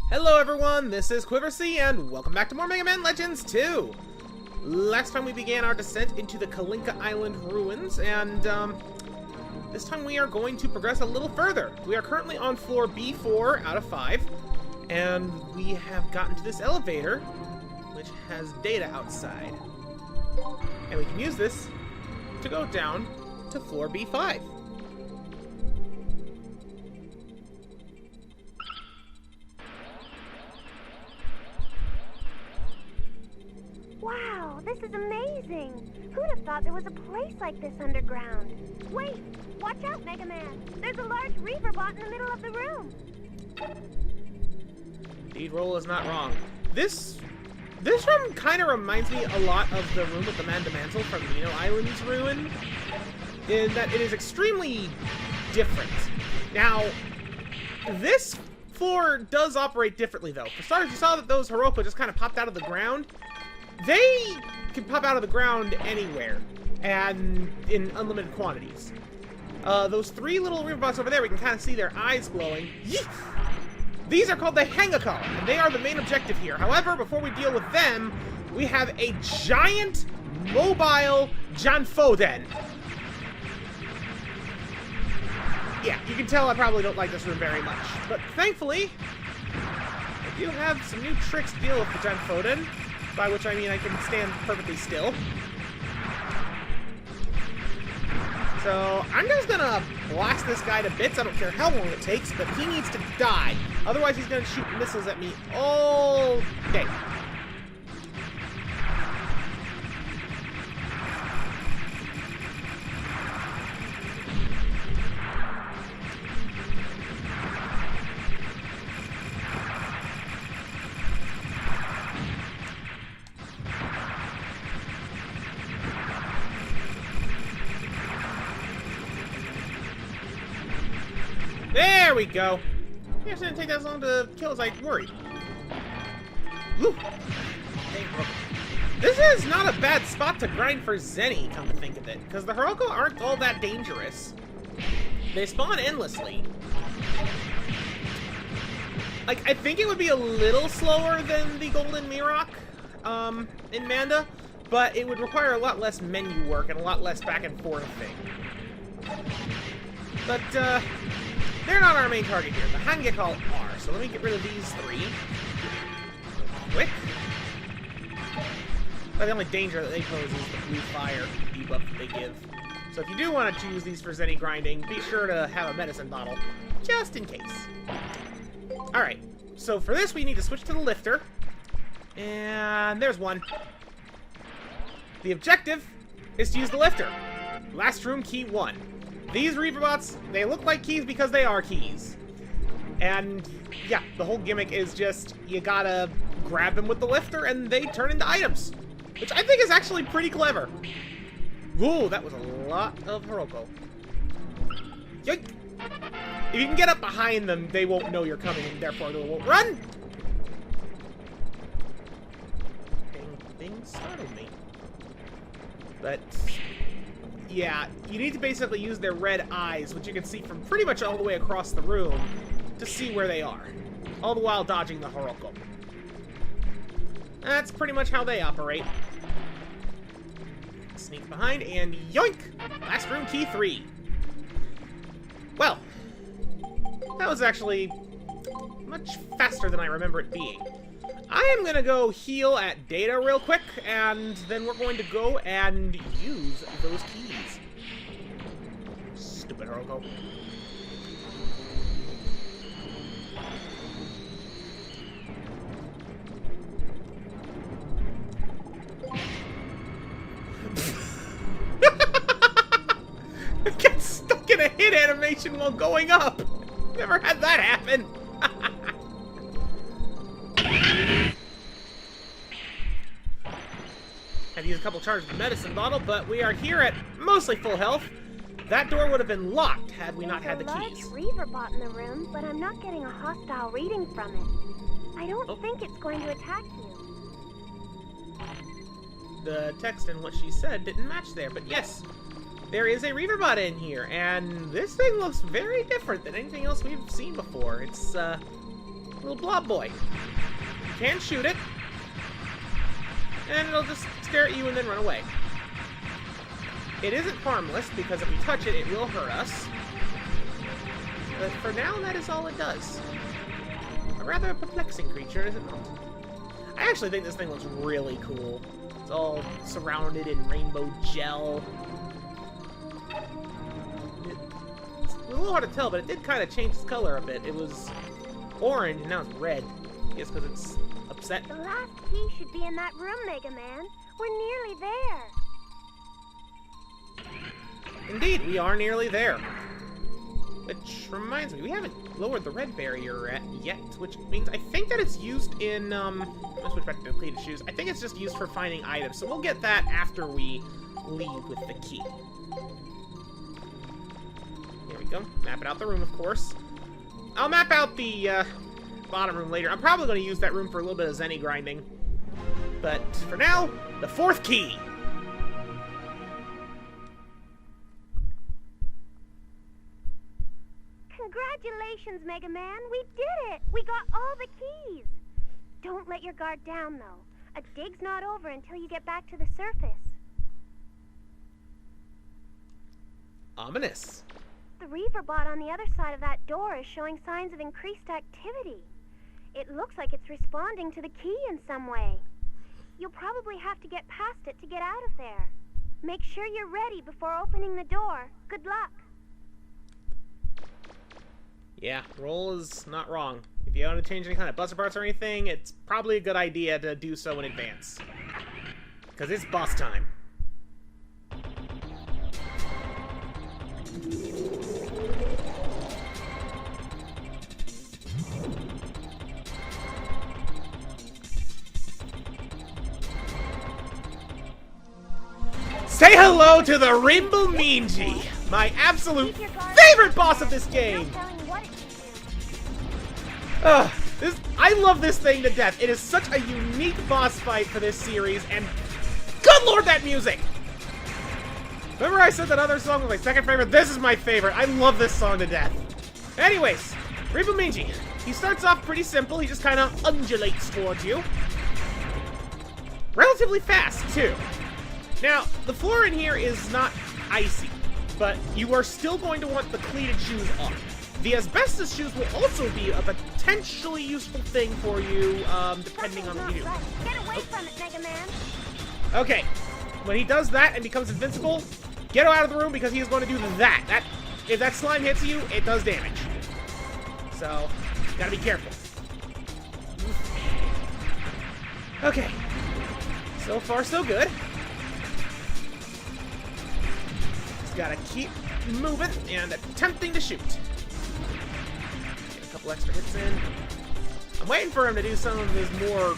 Hello everyone, this is Quiversee, and welcome back to more Mega Man Legends 2! Last time we began our descent into the Kalinka Island ruins, and this time we are going to progress a little further. We are currently on floor B4 out of 5, and we have gotten to this elevator, which has data outside. And we can use this to go down to floor B5. Wow, this is amazing! Who'd have thought there was a place like this underground? Wait! Watch out, Mega Man! There's a large Reaverbot in the middle of the room! Indeed, Roll is not wrong. This room kind of reminds me a lot of the room with the Mantle from Nino Island's ruin, in that it is extremely different. Now, this floor does operate differently, though. For starters, you saw that those Hiroko just kind of popped out of the ground. They can pop out of the ground anywhere, and in unlimited quantities. Those three little Reaverbots over there, we can kind of see their eyes glowing. Yeet! These are called the Hangar Comb, and they are the main objective here. However, before we deal with them, we have a giant, mobile Janfoden. Yeah, you can tell I probably don't like this room very much. But thankfully, I do have some new tricks to deal with the Janfoden. By which I mean I can stand perfectly still. So, I'm just gonna blast this guy to bits. I don't care how long it takes, but he needs to die. Otherwise, he's gonna shoot missiles at me all day. There we go. Yeah, it didn't take that long to kill as I worried. Woo. This is not a bad spot to grind for Zenny, come to think of it, because the Hiroko aren't all that dangerous. They spawn endlessly. Like, I think it would be a little slower than the Golden Mirok in Manda, but it would require a lot less menu work and a lot less back and forth thing. But, they're not our main target here. The Hangekal are, so let me get rid of these three. Quick. But the only danger that they pose is the blue fire debuff that they give. So if you do want to choose these for Zenny grinding, be sure to have a medicine bottle, just in case. Alright, so for this we need to switch to the lifter. And there's one. The objective is to use the lifter. Last room, key 1. These Reaverbots, they look like keys because they are keys. And, yeah, the whole gimmick is just, you gotta grab them with the lifter and they turn into items. Which I think is actually pretty clever. Ooh, that was a lot of Hiroko. Yoink! If you can get up behind them, they won't know you're coming and therefore they won't run! Things startled me. But... yeah, you need to basically use their red eyes, which you can see from pretty much all the way across the room, to see where they are. All the while dodging the Hiroko. That's pretty much how they operate. Sneak behind, and yoink! Last room, key 3. Well, that was actually much faster than I remember it being. I am gonna go heal at Data real quick, and then we're going to go and use those keys. Stupid Hiroko. It gets stuck in a hit animation while going up! Never had that happen! Had to use a couple charges of the medicine bottle, but we are here at mostly full health. That door would have been locked had we not had the keys. There's a large Reaverbot in the room, but I'm not getting a hostile reading from it. I don't think it's going to attack you. The text and what she said didn't match there, but yes, there is a Reaverbot in here, and this thing looks very different than anything else we've seen before. It's, little blob boy. You can shoot it, and it'll just stare at you and then run away. It isn't harmless, because if we touch it, it will hurt us. But for now, that is all it does. A rather perplexing creature, is it not? I actually think this thing looks really cool. It's all surrounded in rainbow gel. It's a little hard to tell, but it did kind of change its color a bit. It was orange, and now it's red. I guess because it's upset. The last key should be in that room, Mega Man. We're nearly there. Indeed, we are nearly there. Which reminds me, we haven't lowered the red barrier yet, which means I think that it's used in, let's switch back to depleted shoes. I think it's just used for finding items, so we'll get that after we leave with the key. Here we go. Map it out the room, of course. I'll map out the, bottom room later. I'm probably going to use that room for a little bit of Zenny grinding. But for now, the 4th key! Congratulations, Mega Man. We did it. We got all the keys. Don't let your guard down, though. A dig's not over until you get back to the surface. Ominous. The Reaverbot on the other side of that door is showing signs of increased activity. It looks like it's responding to the key in some way. You'll probably have to get past it to get out of there. Make sure you're ready before opening the door. Good luck. Yeah, roll is not wrong. If you want to change any kind of buzzer parts or anything, it's probably a good idea to do so in advance. Because it's boss time. Say hello to the Rimblemenji, my absolute favorite boss of this game! I love this thing to death. It is such a unique boss fight for this series, and good lord, that music! Remember I said that other song was my second favorite? This is my favorite. I love this song to death. Anyways, Rebu Minji. He starts off pretty simple. He just kind of undulates towards you. Relatively fast, too. Now, the floor in here is not icy, but you are still going to want the cleated shoes on. The asbestos shoes will also be a potentially useful thing for you, depending on what you do. Get away from it, Mega Man. Okay, when he does that and becomes invincible, get out of the room because he is going to do that. If that slime hits you, it does damage. So, gotta be careful. Okay, so far so good. Just gotta keep moving and attempting to shoot. Get a couple extra hits in. I'm waiting for him to do some of his more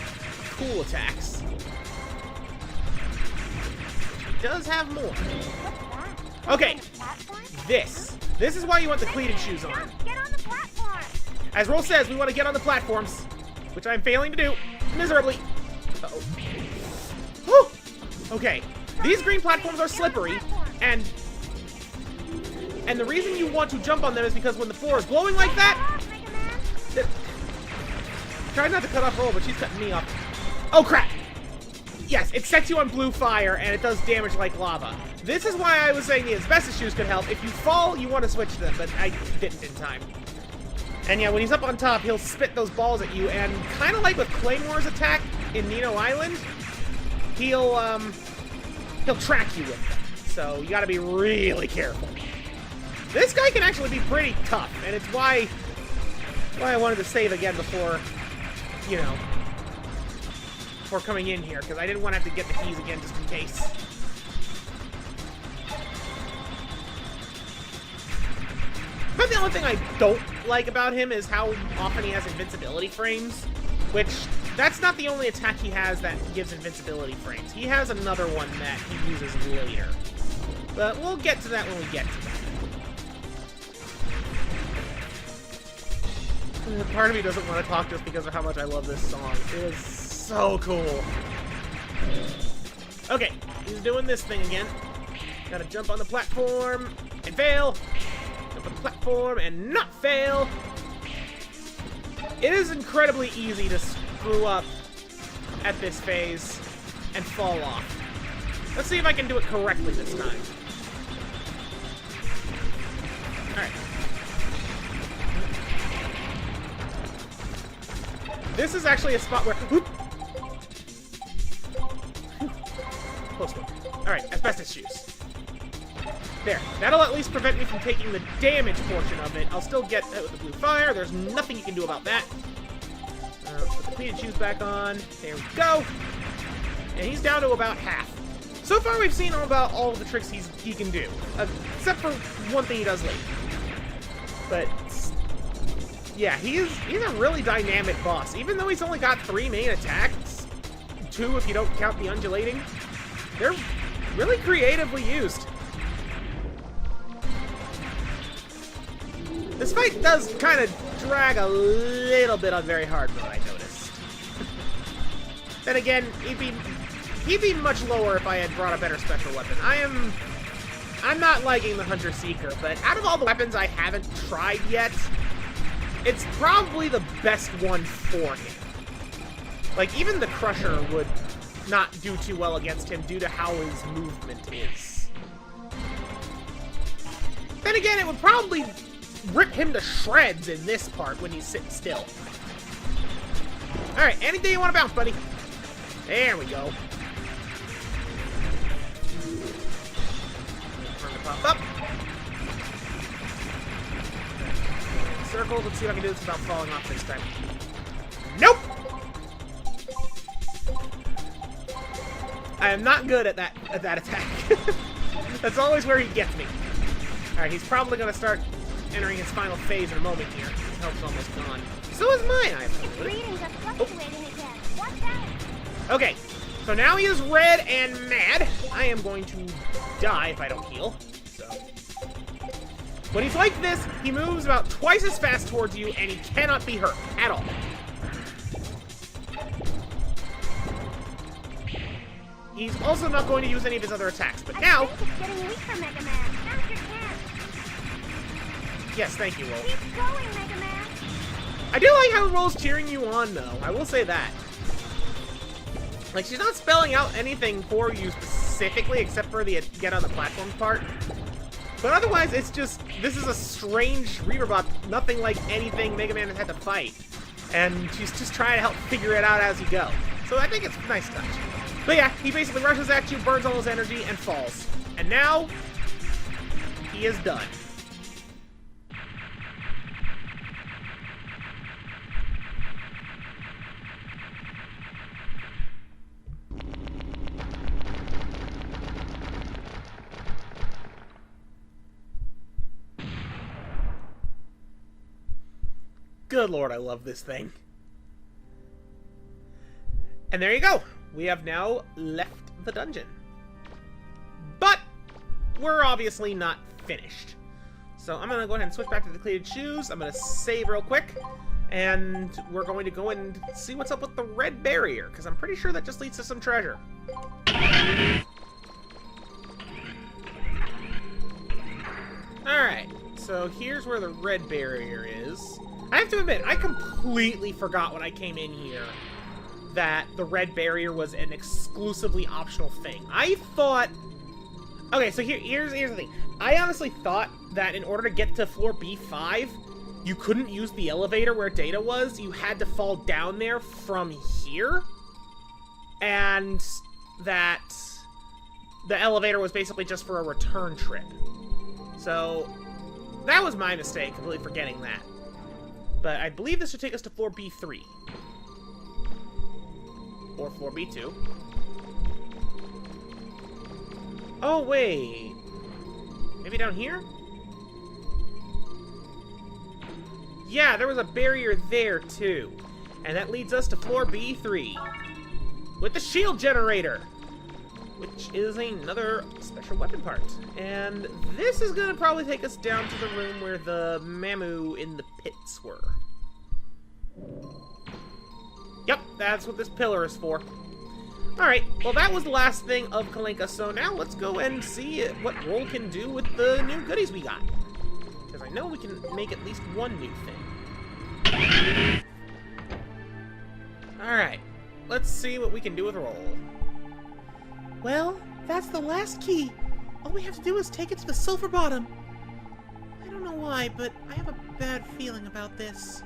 cool attacks. He does have more. Okay, this is why you want the cleated shoes on. Get on the platform. As Roll says, we want to get on the platforms, which I'm failing to do miserably. Uh-oh. Whew. Okay, these green platforms are slippery, and the reason you want to jump on them is because when the floor is glowing like that, try not to cut off Roll, but she's cutting me off. Oh crap! Yes, it sets you on blue fire, and it does damage like lava. This is why I was saying the asbestos shoes could help. If you fall, you want to switch them, but I didn't in time. And yeah, when he's up on top, he'll spit those balls at you, and kind of like with Claymore's attack in Nino Island, he'll track you with them. So you gotta be really careful. This guy can actually be pretty tough, and it's why I wanted to save again before, you know, before coming in here, because I didn't want to have to get the keys again just in case. But the only thing I don't like about him is how often he has invincibility frames, which, that's not the only attack he has that gives invincibility frames. He has another one that he uses later. But we'll get to that when we get to that. Part of me doesn't want to talk just because of how much I love this song. It is so cool. Okay, he's doing this thing again. Gotta jump on the platform and fail. Jump on the platform and not fail. It is incredibly easy to screw up at this phase and fall off. Let's see if I can do it correctly this time. Alright. This is actually a spot where... Whoop! Close one. Alright, asbestos shoes. There. That'll at least prevent me from taking the damage portion of it. I'll still get hit with the blue fire. There's nothing you can do about that. Put the cleated shoes back on. There we go. And he's down to about half. So far, we've seen about all of the tricks he can do. Except for one thing he does late. But... yeah, he's a really dynamic boss. Even though he's only got 3 main attacks, 2 if you don't count the undulating, they're really creatively used. This fight does kind of drag a little bit on very hard mode, I noticed. Then again, he'd be much lower if I had brought a better special weapon. I'm not liking the Hunter Seeker, but out of all the weapons I haven't tried yet, it's probably the best one for him. Like, even the Crusher would not do too well against him due to how his movement is. Then again, it would probably rip him to shreds in this part when he's sitting still. Alright, anything you want to bounce, buddy. There we go. Turn to pop up. Circles. Let's see if I can do this without falling off this time. Nope! I am not good at that attack. That's always where he gets me. Alright, he's probably going to start entering his final phase in a moment here. His health's almost gone. So is mine, I have Readings are fluctuating again. Watch out! Okay, so now he is red and mad. I am going to die if I don't heal. So, when he's like this, he moves about twice as fast towards you, and he cannot be hurt at all. He's also not going to use any of his other attacks, but now... I think it's getting weaker, Mega Man. Now's your chance. Yes, thank you, Roll. Keep going, Mega Man. I do like how Roll's cheering you on, though. I will say that. Like, she's not spelling out anything for you specifically, except for the get on the platform part. But otherwise, it's just, this is a strange Reaverbot, nothing like anything Mega Man has had to fight. And she's just trying to help figure it out as you go. So I think it's a nice touch. But yeah, he basically rushes at you, burns all his energy, and falls. And now, he is done. Good lord, I love this thing. And there you go. We have now left the dungeon. But we're obviously not finished. So I'm going to go ahead and switch back to the cleated shoes. I'm going to save real quick. And we're going to go and see what's up with the red barrier, because I'm pretty sure that just leads to some treasure. Alright, so here's where the red barrier is. I have to admit, I completely forgot when I came in here that the red barrier was an exclusively optional thing. I thought... Okay, so here's the thing. I honestly thought that in order to get to floor B5, you couldn't use the elevator where Data was. You had to fall down there from here. And that the elevator was basically just for a return trip. So, that was my mistake, completely forgetting that. But I believe this should take us to floor B3. Or floor B2. Oh, wait. Maybe down here? Yeah, there was a barrier there, too. And that leads us to floor B3. With the shield generator. Which is another special weapon part. And this is going to probably take us down to the room where the Mamu in the pits were. Yep, that's what this pillar is for. Alright, well that was the last thing of Kalinka, so now let's go and see what Roll can do with the new goodies we got. Because I know we can make at least one new thing. let's see what we can do with Roll. Well, that's the last key. All we have to do is take it to the sulfur bottom. I don't know why, but I have a bad feeling about this.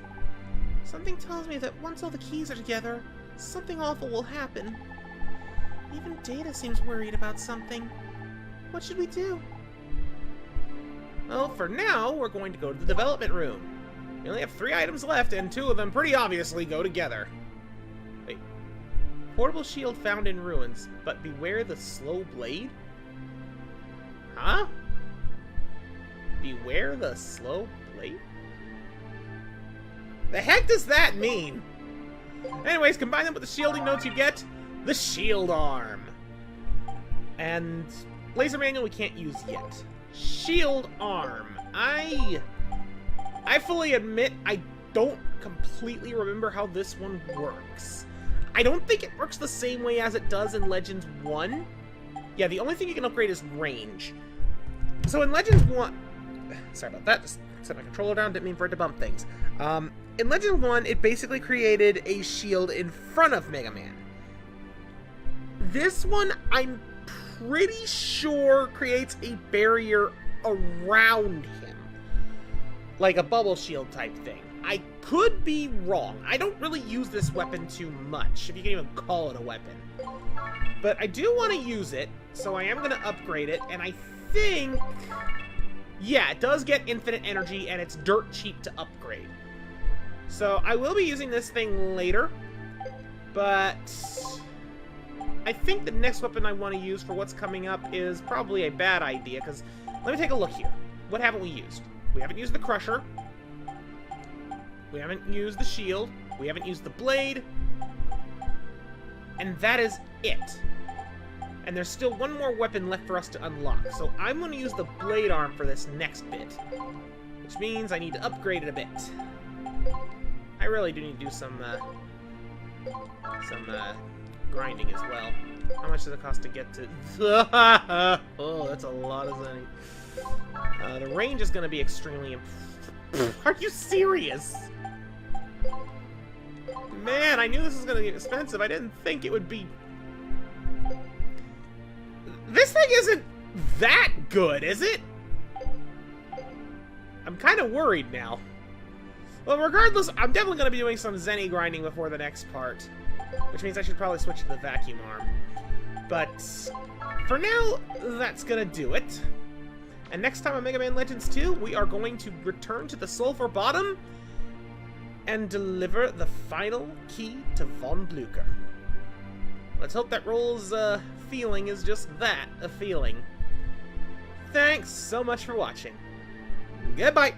Something tells me that once all the keys are together, something awful will happen. Even Data seems worried about something. What should we do? Well, for now, we're going to go to the development room. We only have 3 items left, and 2 of them pretty obviously go together. Wait. Portable shield found in ruins, but beware the slow blade? Huh? Beware the slow blade? The heck does that mean? Anyways, combine them with the shielding notes, you get the shield arm. And laser manual we can't use yet. Shield arm. I fully admit I don't completely remember how this one works. I don't think it works the same way as it does in Legends 1. Yeah, the only thing you can upgrade is range. So in Legends 1... Sorry about that, just set my controller down, didn't mean for it to bump things. In Legends 1, it basically created a shield in front of Mega Man. This one, I'm pretty sure creates a barrier around him. Like a bubble shield type thing. I could be wrong. I don't really use this weapon too much, if you can even call it a weapon. But I do want to use it, so I am going to upgrade it, and I think... Yeah, it does get infinite energy, and it's dirt cheap to upgrade. So I will be using this thing later, but I think the next weapon I want to use for what's coming up is probably a bad idea, because let me take a look here. What haven't we used? We haven't used the Crusher. We haven't used the shield. We haven't used the blade. And that is it. And there's still one more weapon left for us to unlock. So I'm going to use the blade arm for this next bit. Which means I need to upgrade it a bit. I really do need to do some grinding as well. How much does it cost to get to... Oh, that's a lot of zenny. The range is going to be extremely... Are you serious? Man, I knew this was going to be expensive. I didn't think it would be... This thing isn't that good, is it? I'm kind of worried now. Well, regardless, I'm definitely going to be doing some zenny grinding before the next part. Which means I should probably switch to the vacuum arm. But for now, that's going to do it. And next time on Mega Man Legends 2, we are going to return to the Sulphur Bottom and deliver the final key to Von Blucher. Let's hope that Roll's feeling is just that, a feeling. Thanks so much for watching. Goodbye!